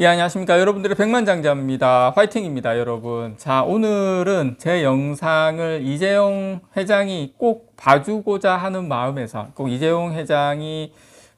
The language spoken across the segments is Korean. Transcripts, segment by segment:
예, 안녕하십니까. 여러분들의 백만장자입니다. 화이팅입니다, 여러분. 자, 오늘은 제 영상을 이재용 회장이 꼭 봐주고자 하는 마음에서 꼭 이재용 회장이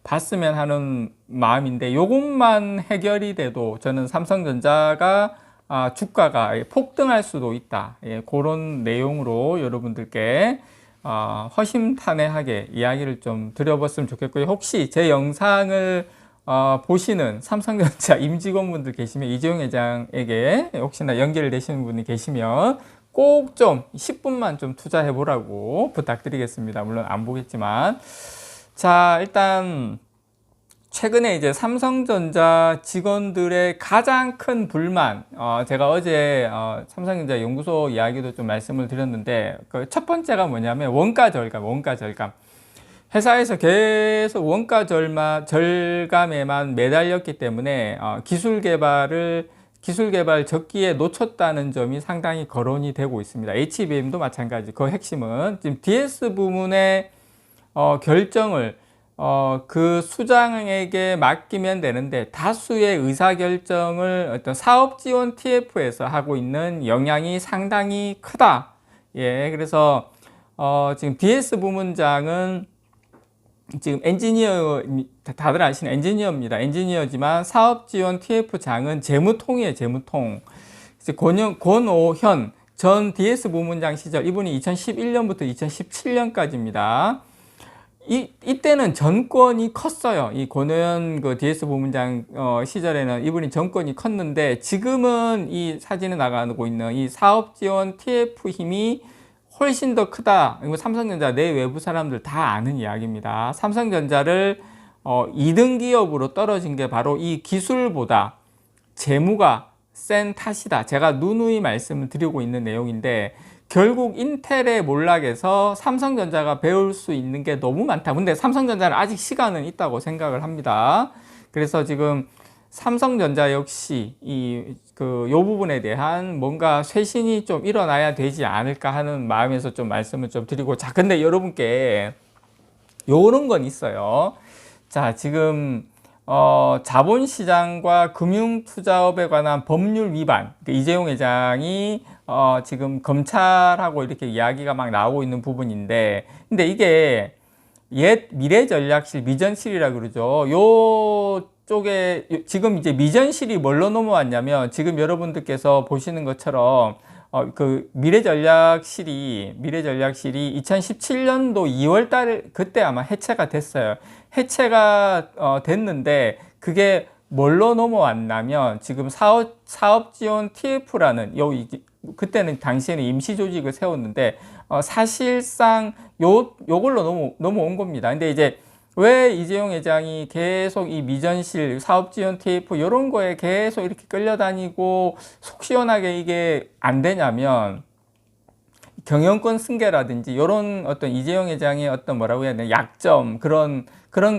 봤으면 하는 마음인데, 요것만 해결이 돼도 저는 삼성전자가 주가가 폭등할 수도 있다. 예, 그런 내용으로 여러분들께 허심탄회하게 이야기를 좀 드려봤으면 좋겠고요. 혹시 제 영상을 보시는 삼성전자 임직원분들 계시면 이재용 회장에게 혹시나 연결되시는 분이 계시면 꼭 좀 10분만 좀 투자해 보라고 부탁드리겠습니다. 물론 안 보겠지만. 자, 일단 최근에 이제 삼성전자 직원들의 가장 큰 불만, 제가 어제 삼성전자 연구소 이야기도 좀 말씀을 드렸는데, 그 첫 번째가 뭐냐면 원가 절감. 회사에서 계속 원가 절감에만 매달렸기 때문에 기술 개발 적기에 놓쳤다는 점이 상당히 거론이 되고 있습니다. HBM도 마찬가지. 그 핵심은 지금 DS 부문의 결정을 그 수장에게 맡기면 되는데, 다수의 의사결정을 어떤 사업지원 TF에서 하고 있는 영향이 상당히 크다. 예, 그래서 지금 DS 부문장은 지금 엔지니어, 다들 아시는 엔지니어입니다. 엔지니어지만 사업지원 TF장은 재무통이에요, 재무통. 권오현 전 DS 부문장 시절, 이분이 2011년부터 2017년까지입니다. 이때는 전권이 컸어요. 이 권오현 그 DS 부문장 시절에는 이분이 전권이 컸는데, 지금은 이 사진에 나가고 있는 이 사업지원 TF 힘이 훨씬 더 크다. 이거 삼성전자 내 외부 사람들 다 아는 이야기입니다. 삼성전자를 2등 기업으로 떨어진 게 바로 이 기술보다 재무가 센 탓이다. 제가 누누이 말씀을 드리고 있는 내용인데, 결국 인텔의 몰락에서 삼성전자가 배울 수 있는 게 너무 많다. 근데 삼성전자는 아직 시간은 있다고 생각을 합니다. 그래서 지금 삼성전자 역시 요 부분에 대한 뭔가 쇄신이 좀 일어나야 되지 않을까 하는 마음에서 좀 말씀을 좀 드리고, 자, 근데 여러분께 요런 건 있어요. 자, 지금 자본시장과 금융투자업에 관한 법률 위반, 이재용 회장이 지금 검찰하고 이렇게 이야기가 막 나오고 있는 부분인데, 근데 이게 옛 미래전략실, 미전실이라 그러죠. 요 쪽에 지금 이제 미전실이 뭘로 넘어왔냐면, 지금 여러분들께서 보시는 것처럼 그 미래전략실이 2017년도 2월 달 그때 아마 해체가 됐어요. 해체가 됐는데, 그게 뭘로 넘어왔냐면 지금 사업 지원 TF라는 그때는 당시에는 임시 조직을 세웠는데, 사실상 요걸로 넘어온 겁니다. 근데 이제 왜 이재용 회장이 계속 이 미전실, 사업지원 TF 이런 거에 계속 이렇게 끌려다니고 속 시원하게 이게 안 되냐면, 경영권 승계라든지 이런 어떤 이재용 회장의 어떤 뭐라고 해야 되나 약점, 그런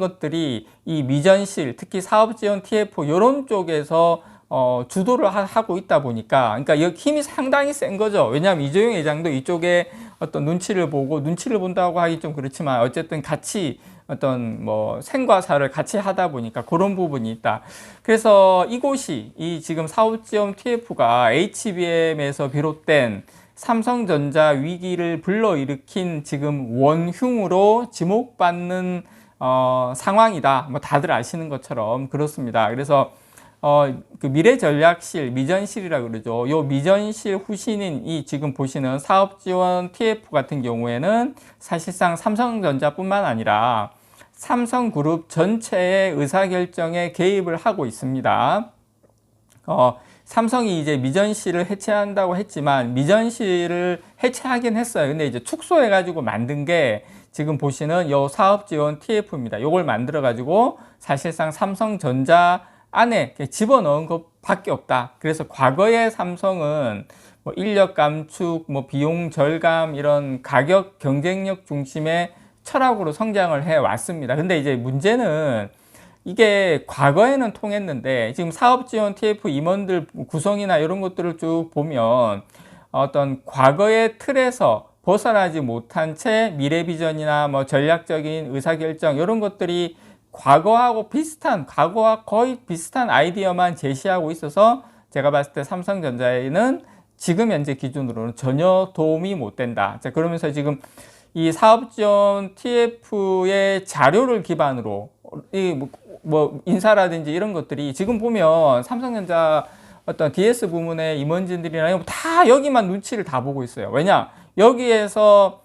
것들이 이 미전실, 특히 사업지원 TF 이런 쪽에서 주도를 하고 있다 보니까, 그러니까 여기 힘이 상당히 센 거죠. 왜냐하면 이재용 회장도 이쪽에 어떤 눈치를 본다고 하기 좀 그렇지만, 어쨌든 같이 어떤 뭐 생과 사를 같이 하다 보니까 그런 부분이 있다. 그래서 이곳이 이 지금 사업지원 TF가 HBM에서 비롯된 삼성전자 위기를 불러일으킨 지금 원흉으로 지목받는 상황이다. 뭐 다들 아시는 것처럼 그렇습니다. 그래서 그 미래전략실, 미전실이라 그러죠. 요 미전실 후신인 이 지금 보시는 사업지원 TF 같은 경우에는 사실상 삼성전자뿐만 아니라 삼성그룹 전체의 의사결정에 개입을 하고 있습니다. 삼성이 이제 미전실을 해체한다고 했지만, 미전실을 해체하긴 했어요. 근데 이제 축소해가지고 만든 게 지금 보시는 요 사업지원 TF입니다. 요걸 만들어가지고 사실상 삼성전자 안에 집어넣은 것밖에 없다. 그래서 과거의 삼성은 뭐 인력 감축, 뭐 비용 절감, 이런 가격 경쟁력 중심의 철학으로 성장을 해 왔습니다. 근데 이제 문제는 이게 과거에는 통했는데, 지금 사업지원 TF 임원들 구성이나 이런 것들을 쭉 보면 어떤 과거의 틀에서 벗어나지 못한 채 미래 비전이나 뭐 전략적인 의사결정 이런 것들이 과거와 거의 비슷한 아이디어만 제시하고 있어서 제가 봤을 때 삼성전자에는 지금 현재 기준으로는 전혀 도움이 못 된다. 자, 그러면서 지금 이 사업지원 TF의 자료를 기반으로 뭐 인사라든지 이런 것들이 지금 보면 삼성전자 어떤 DS 부문의 임원진들이나 다 여기만 눈치를 다 보고 있어요. 왜냐? 여기에서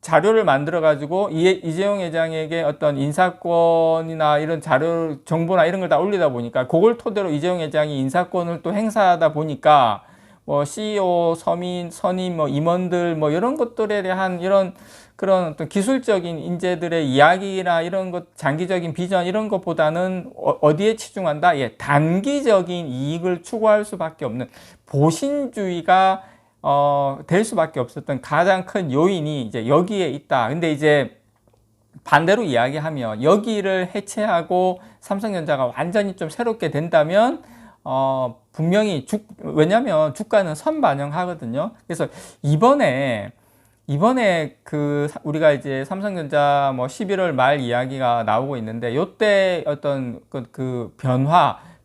자료를 만들어 가지고 이재용 회장에게 어떤 인사권이나 이런 자료 정보나 이런 걸 다 올리다 보니까 그걸 토대로 이재용 회장이 인사권을 또 행사하다 보니까 뭐 CEO, 선임, 뭐 임원들 뭐 이런 것들에 대한 이런 그런 어떤 기술적인 인재들의 이야기나 이런 것, 장기적인 비전 이런 것보다는 어디에 치중한다? 예, 단기적인 이익을 추구할 수밖에 없는 보신주의가 될 수밖에 없었던 가장 큰 요인이 이제 여기에 있다. 근데 이제 반대로 이야기하면 여기를 해체하고 삼성전자가 완전히 좀 새롭게 된다면 분명히 왜냐면 주가는 선반영하거든요. 그래서 이번에 우리가 이제 삼성전자 뭐 11월 말 이야기가 나오고 있는데 요때 어떤 그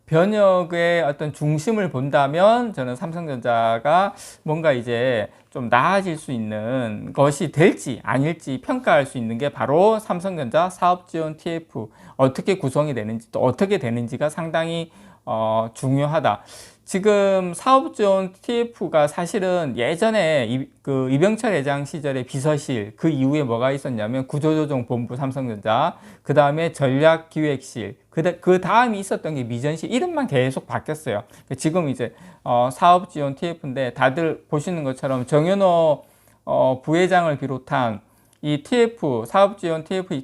변혁의 어떤 중심을 본다면 저는 삼성전자가 뭔가 이제 좀 나아질 수 있는 것이 될지 아닐지 평가할 수 있는 게 바로 삼성전자 사업지원 TF 어떻게 구성이 되는지 또 어떻게 되는지가 상당히 중요하다. 지금 사업지원 TF가 사실은 예전에 이병철 회장 시절에 비서실 그 이후에 뭐가 있었냐면 구조조정본부 삼성전자 그 다음에 전략기획실 그 다음이 있었던 게 미전실 이름만 계속 바뀌었어요. 지금 이제 사업지원 TF인데 다들 보시는 것처럼 정현호 부회장을 비롯한 이 TF 사업지원 TF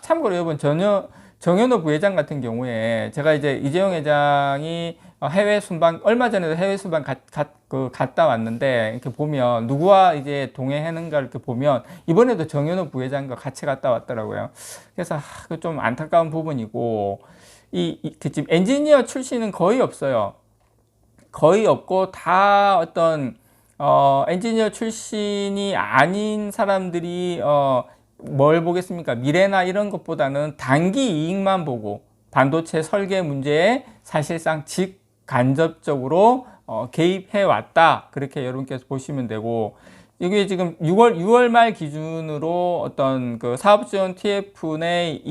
참고로 여러분 정현호 부회장 같은 경우에 제가 이제 이재용 회장이 해외 순방 얼마 전에도 해외 순방 갔다 왔는데 이렇게 보면 누구와 이제 동행했는가 이렇게 보면 이번에도 정현호 부회장과 같이 갔다 왔더라고요. 그래서 좀 안타까운 부분이고 지금 엔지니어 출신은 거의 없어요. 거의 없고 다 어떤 엔지니어 출신이 아닌 사람들이 뭘 보겠습니까? 미래나 이런 것보다는 단기 이익만 보고 반도체 설계 문제에 사실상 직간접적으로 개입해 왔다. 그렇게 여러분께서 보시면 되고 이게 지금 6월 말 기준으로 어떤 그 사업지원 TF 내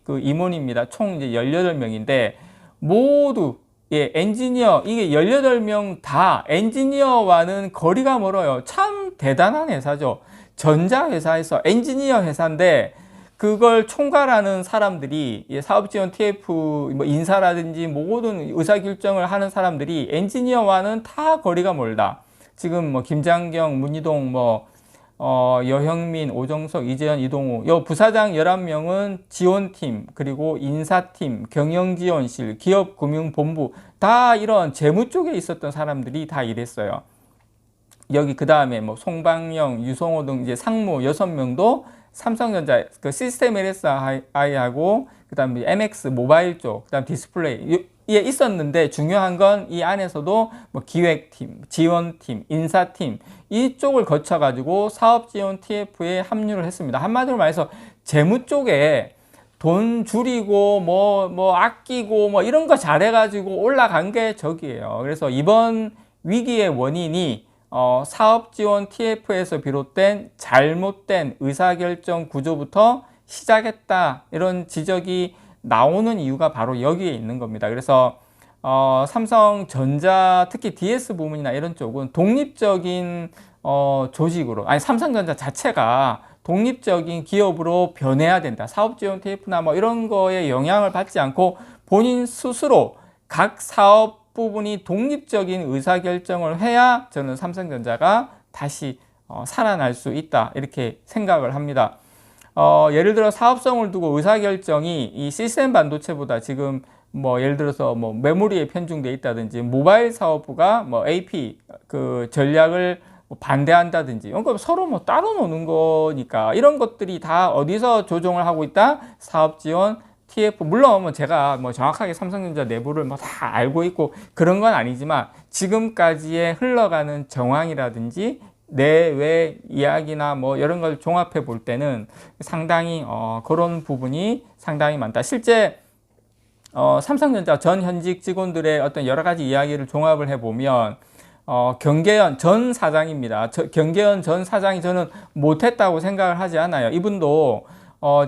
임원입니다. 총 이제 18명인데 모두 예, 엔지니어 이게 18명 다 엔지니어와는 거리가 멀어요. 참 대단한 회사죠. 전자회사에서 엔지니어 회사인데 그걸 총괄하는 사람들이 사업지원 TF 뭐 인사라든지 모든 의사결정을 하는 사람들이 엔지니어와는 다 거리가 멀다. 지금 뭐 김장경, 문희동, 여형민, 오정석, 이재현, 이동우 요 부사장 11명은 지원팀 그리고 인사팀, 경영지원실, 기업금융본부 다 이런 재무 쪽에 있었던 사람들이 다 일했어요. 여기 그 다음에 뭐 송방영, 유성호 등 이제 상무 6명도 삼성전자 그 시스템 LSI하고 그 다음에 MX 모바일 쪽, 그 다음 디스플레이에 있었는데 중요한 건 이 안에서도 뭐 기획팀, 지원팀, 인사팀 이쪽을 거쳐 가지고 사업지원 TF에 합류를 했습니다. 한마디로 말해서 재무 쪽에 돈 줄이고 뭐 아끼고 뭐 이런 거 잘해가지고 올라간 게 저기예요. 그래서 이번 위기의 원인이 사업지원 TF에서 비롯된 잘못된 의사결정 구조부터 시작했다. 이런 지적이 나오는 이유가 바로 여기에 있는 겁니다. 그래서 삼성전자 특히 DS 부문이나 이런 쪽은 독립적인 조직으로 아니 삼성전자 자체가 독립적인 기업으로 변해야 된다. 사업지원 TF나 뭐 이런 거에 영향을 받지 않고 본인 스스로 각 사업 부분이 독립적인 의사결정을 해야 저는 삼성전자가 다시 살아날 수 있다 이렇게 생각을 합니다. 예를 들어 사업성을 두고 의사결정이 이 시스템 반도체보다 지금 뭐 예를 들어서 뭐 메모리에 편중돼 있다든지 모바일 사업부가 뭐 AP 그 전략을 반대한다든지 그러니까 서로 뭐 따로 노는 거니까 이런 것들이 다 어디서 조정을 하고 있다? 사업지원 TF 물론 뭐 제가 뭐 정확하게 삼성전자 내부를 뭐 다 알고 있고 그런 건 아니지만 지금까지의 흘러가는 정황이라든지 내외 이야기나 뭐 이런 걸 종합해 볼 때는 상당히 그런 부분이 상당히 많다. 실제 삼성전자 전 현직 직원들의 어떤 여러 가지 이야기를 종합을 해보면 경계연 전 사장입니다. 경계연 전 사장이 저는 못했다고 생각을 하지 않아요. 이분도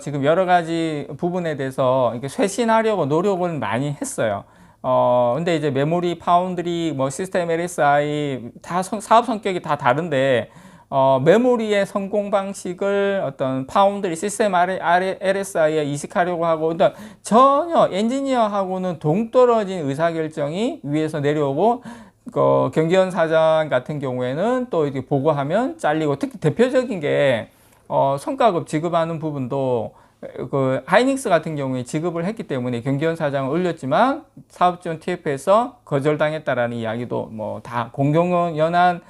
지금 여러 가지 부분에 대해서 이렇게 쇄신하려고 노력을 많이 했어요. 근데 이제 메모리, 파운드리, 뭐 시스템 LSI 다 사업 성격이 다 다른데 메모리의 성공 방식을 어떤 파운드리, 시스템 LSI에 이식하려고 하고, 일단 전혀 엔지니어하고는 동떨어진 의사결정이 위에서 내려오고, 경기현 사장 같은 경우에는 또 이렇게 보고하면 잘리고, 특히 대표적인 게 성과급 지급하는 부분도 그 하이닉스 같은 경우에 지급을 했기 때문에 경기현 사장을 올렸지만 사업지원 TF에서 거절당했다라는 이야기도 뭐 다 공공연한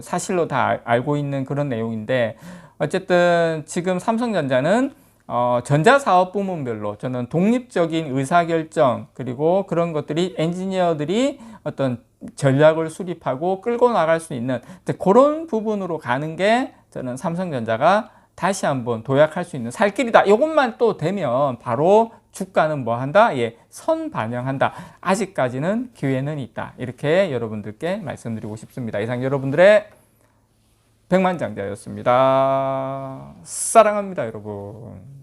사실로 다 알고 있는 그런 내용인데, 어쨌든 지금 삼성전자는 전자사업 부문별로 저는 독립적인 의사결정, 그리고 그런 것들이 엔지니어들이 어떤 전략을 수립하고 끌고 나갈 수 있는 그런 부분으로 가는 게 저는 삼성전자가 다시 한번 도약할 수 있는 살 길이다. 이것만 또 되면 바로 주가는 뭐 한다? 예, 선반영한다. 아직까지는 기회는 있다. 이렇게 여러분들께 말씀드리고 싶습니다. 이상 여러분들의 백만장자였습니다. 사랑합니다, 여러분.